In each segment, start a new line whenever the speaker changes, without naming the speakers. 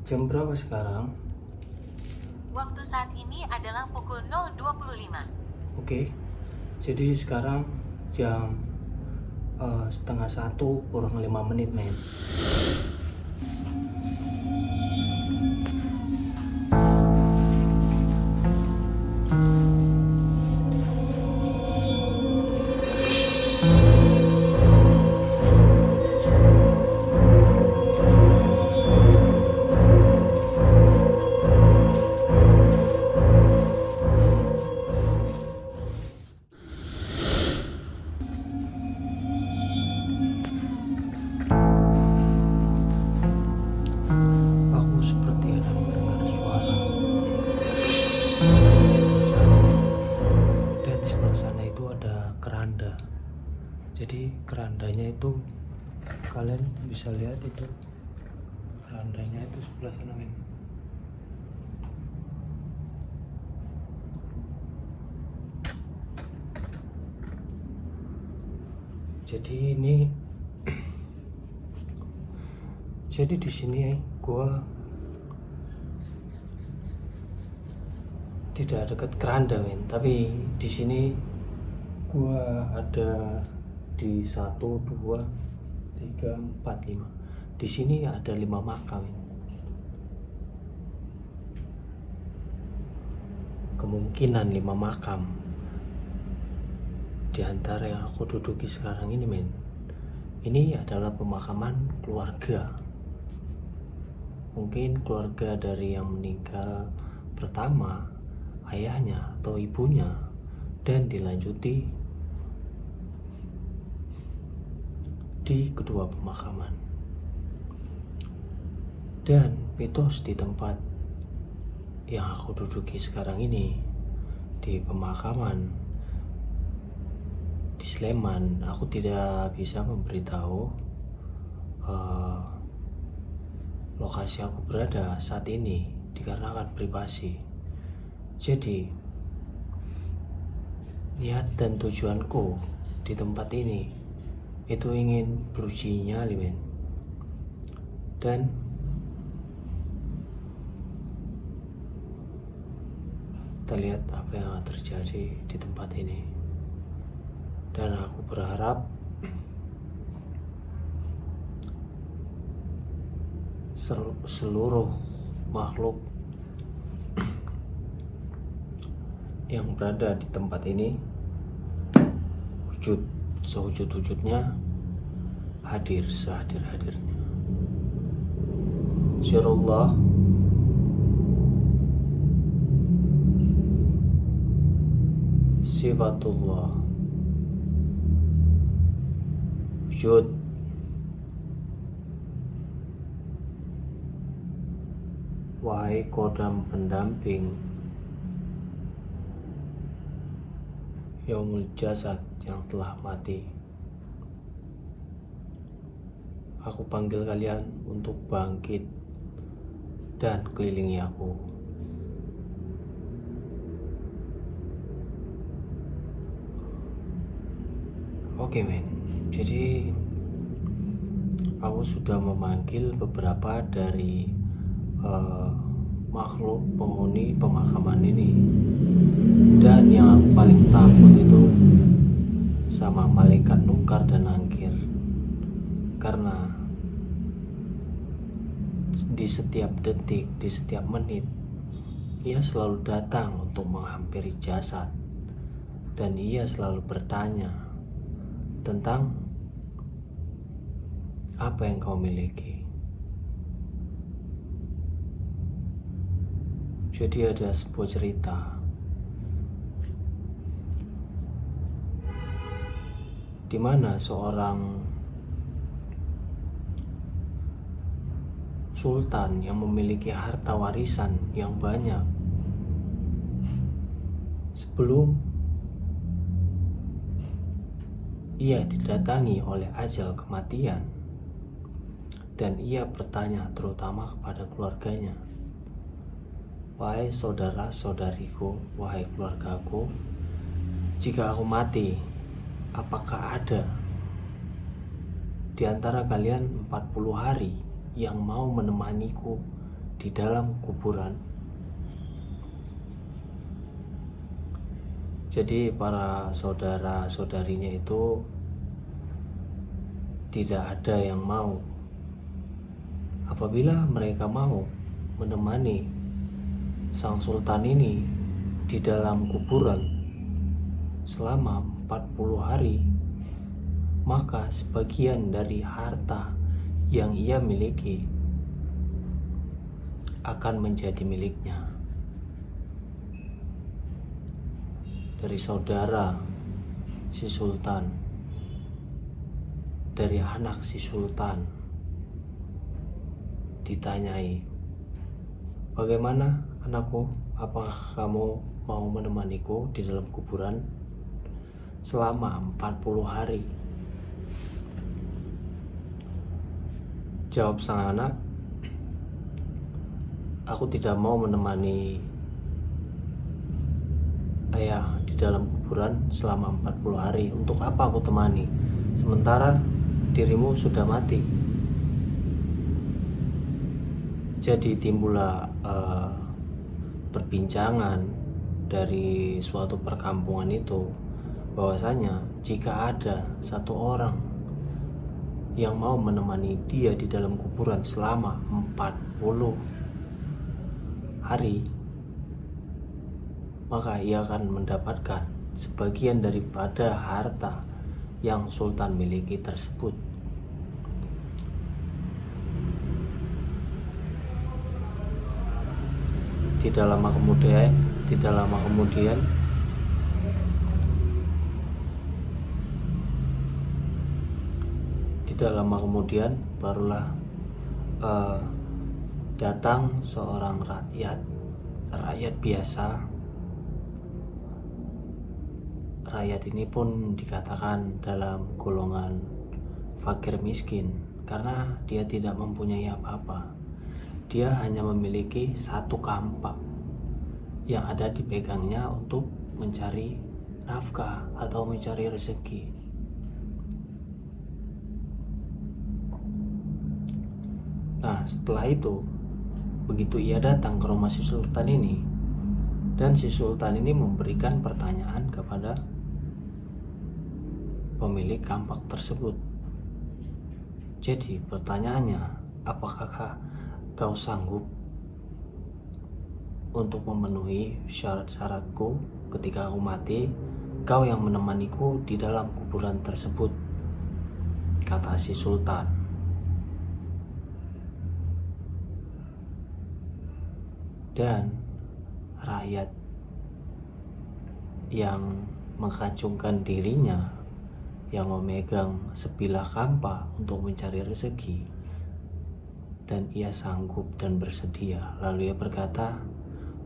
Jam berapa sekarang?
Waktu saat ini adalah pukul 0.25.
Oke, jadi sekarang jam setengah satu kurang 5 menit, men. Aku seperti ada mendengar suara dan di sebelah sana itu ada keranda. Jadi kerandanya itu kalian bisa lihat itu kerandanya itu sebelah sana, men. Jadi ini jadi di sini gua tidak dekat keranda, men, tapi di sini gua ada di 1, 2, 3, 4, 5. Di sini ada 5 makam, men. Kemungkinan 5 makam di antara yang aku duduki sekarang ini, men. Ini adalah pemakaman keluarga. Mungkin keluarga dari yang meninggal pertama, ayahnya atau ibunya, dan dilanjuti di kedua pemakaman. Dan mitos di tempat yang aku duduki sekarang ini, di pemakaman di Sleman, aku tidak bisa memberitahu lokasi aku berada saat ini dikarenakan privasi. Jadi niat dan tujuanku di tempat ini itu ingin beruji nyali, men. Dan kita lihat apa yang akan terjadi di tempat ini. Dan aku berharap seluruh makhluk yang berada di tempat ini sewujud-wujudnya hadir sehadir-hadirnya. Insyaallah sifatullah wujud wahai kodam pendamping yaumul jasad yang telah mati. Aku panggil kalian untuk bangkit dan kelilingi aku. Oke, men. Jadi aku sudah memanggil beberapa dari makhluk penghuni pemakaman ini, dan yang aku paling takut itu sama malaikat Nungkar dan Nangkir, karena di setiap detik, di setiap menit ia selalu datang untuk menghampiri jasad, dan ia selalu bertanya tentang apa yang kau miliki. Jadi ada sebuah cerita di mana seorang sultan yang memiliki harta warisan yang banyak, sebelum ia didatangi oleh ajal kematian, dan ia bertanya terutama kepada keluarganya, wahai saudara-saudariku, wahai keluargaku, jika aku mati, apakah ada di antara kalian 40 hari yang mau menemaniku di dalam kuburan. Jadi para saudara-saudarinya itu tidak ada yang mau. Apabila mereka mau menemani sang sultan ini di dalam kuburan selama 40 hari, maka sebagian dari harta yang ia miliki akan menjadi miliknya. Dari saudara si sultan, dari anak si sultan, ditanyai, "Bagaimana anakku, apakah kamu mau menemaniku di dalam kuburan selama 40 hari?" Jawab sang anak, "Aku tidak mau menemani ayah di dalam kuburan selama 40 hari. Untuk apa aku temani? Sementara dirimu sudah mati." Jadi timbullah perbincangan dari suatu perkampungan itu, bahwasanya jika ada satu orang yang mau menemani dia di dalam kuburan selama 40 hari, maka ia akan mendapatkan sebagian daripada harta yang sultan miliki tersebut. Tidak lama kemudian barulah datang seorang rakyat biasa. Rakyat ini pun dikatakan dalam golongan fakir miskin karena dia tidak mempunyai apa-apa. Dia hanya memiliki satu kampak yang ada dipegangnya untuk mencari nafkah atau mencari rezeki. Nah, setelah itu, begitu ia datang ke rumah si sultan ini, dan si sultan ini memberikan pertanyaan kepada pemilik kampak tersebut. Jadi pertanyaannya, apakah kau sanggup untuk memenuhi syarat-syaratku ketika aku mati? Kau yang menemaniku di dalam kuburan tersebut, kata si sultan. Dan rakyat yang mengacungkan dirinya, yang memegang sebilah kampak untuk mencari rezeki, dan ia sanggup dan bersedia. Lalu ia berkata,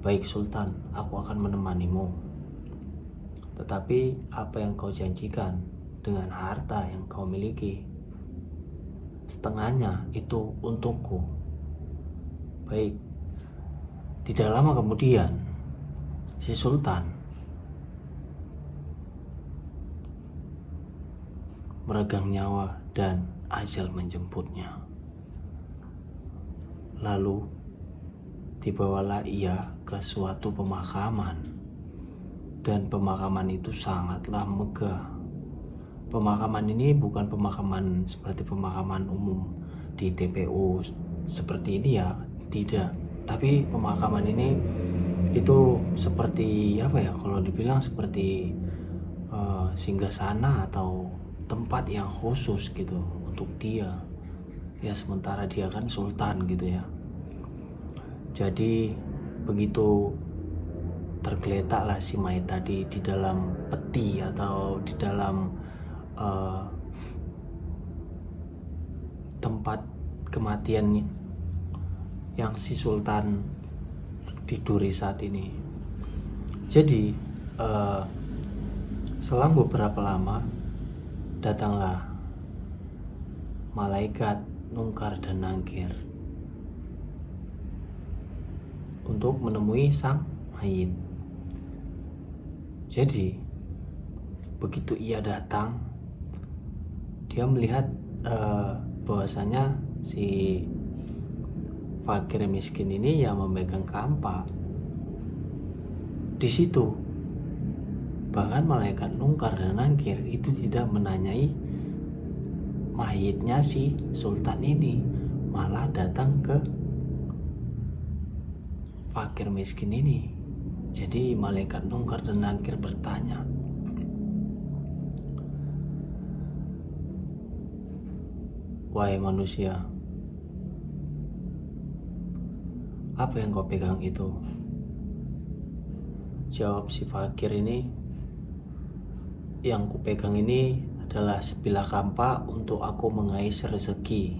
"Baik Sultan, aku akan menemanimu. Tetapi apa yang kau janjikan dengan harta yang kau miliki, setengahnya itu untukku." Baik. Tidak lama kemudian, si sultan meregang nyawa dan ajal menjemputnya. Lalu dibawalah ia ke suatu pemakaman, dan pemakaman itu sangatlah megah. Pemakaman ini bukan pemakaman seperti pemakaman umum di TPU seperti ini ya, tidak. Tapi pemakaman ini itu seperti apa ya, kalau dibilang seperti singgasana atau tempat yang khusus gitu untuk dia ya, sementara dia kan sultan gitu ya. Jadi begitu tergeletaklah si mayat tadi di dalam peti atau di dalam tempat kematian yang si sultan tiduri saat ini. Jadi selang beberapa lama datanglah malaikat Nungkar dan Nangkir untuk menemui sang mayit. Jadi begitu ia datang, dia melihat bahwasanya si fakir miskin ini yang memegang kampak. Di situ bahkan malaikat Nungkar dan Nangkir itu tidak menanyai mayitnya si sultan ini, malah datang ke fakir miskin ini. Jadi malaikat Nungkar dan Nangkir bertanya, "Wahai manusia, apa yang kau pegang itu?" Jawab si fakir ini, "Yang kupegang ini adalah sebilah kampak untuk aku mengais rezeki."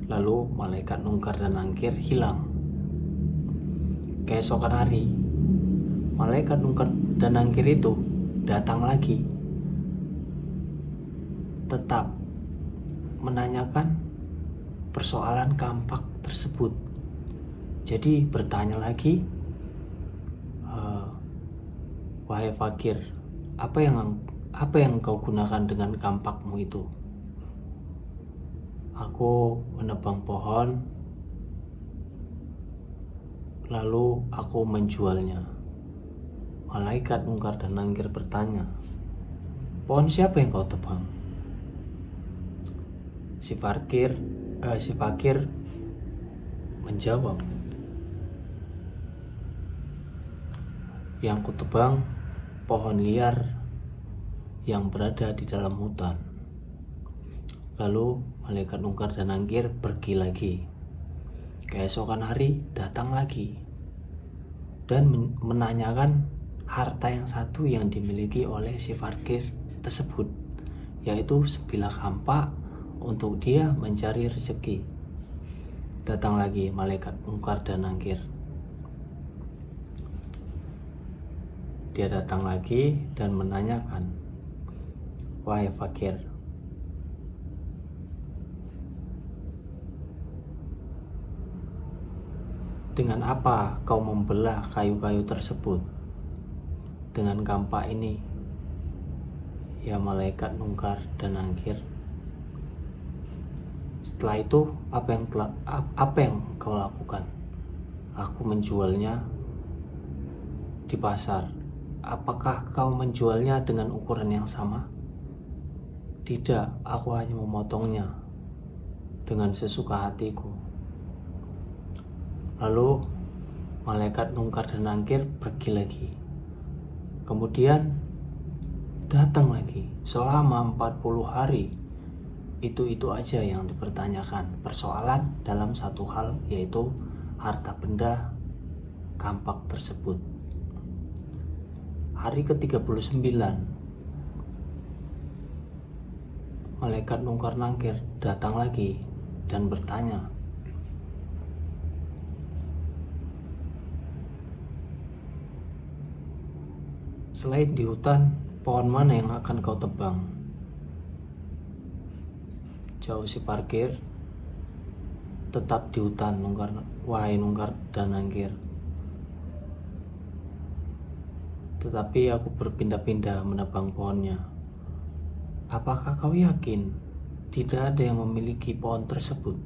Lalu malaikat Nungkar dan Nangkir hilang. Keesokan hari, malaikat Nungkar dan Nangkir itu datang lagi, tetap menanyakan persoalan kampak tersebut. Jadi bertanya lagi, "Wahai fakir, apa yang kau gunakan dengan kampakmu itu?" "Aku menebang pohon, lalu aku menjualnya." Malaikat Nungkar dan Nangkir bertanya, "Pohon siapa yang kau tebang?" Si fakir menjawab, "Yang kutebang pohon liar yang berada di dalam hutan." Lalu malaikat Nungkar dan Nangkir pergi lagi. Keesokan hari datang lagi dan menanyakan harta yang satu yang dimiliki oleh si fakir tersebut, yaitu sebilah kampak untuk dia mencari rezeki. Datang lagi malaikat Nungkar dan Nangkir. Dia datang lagi dan menanyakan, "Wahai fakir, dengan apa kau membelah kayu-kayu tersebut?" "Dengan kampak ini, ya malaikat Nungkar dan Nangkir." "Setelah itu apa yang kau lakukan?" "Aku menjualnya di pasar." "Apakah kau menjualnya dengan ukuran yang sama?" "Tidak, aku hanya memotongnya dengan sesuka hatiku." Lalu malaikat Nungkar dan Nangkir pergi lagi. Kemudian datang lagi selama 40 hari. Itu aja yang dipertanyakan, persoalan dalam satu hal, yaitu harta benda kampak tersebut. Hari ke-39, malaikat Nungkar Nangkir datang lagi dan bertanya, "Selain di hutan, pohon mana yang akan kau tebang?" Jawab si fakir, "Tetap di hutan, wahai Nungkar dan Nangkir. Tetapi aku berpindah-pindah menebang pohonnya." "Apakah kau yakin tidak ada yang memiliki pohon tersebut?"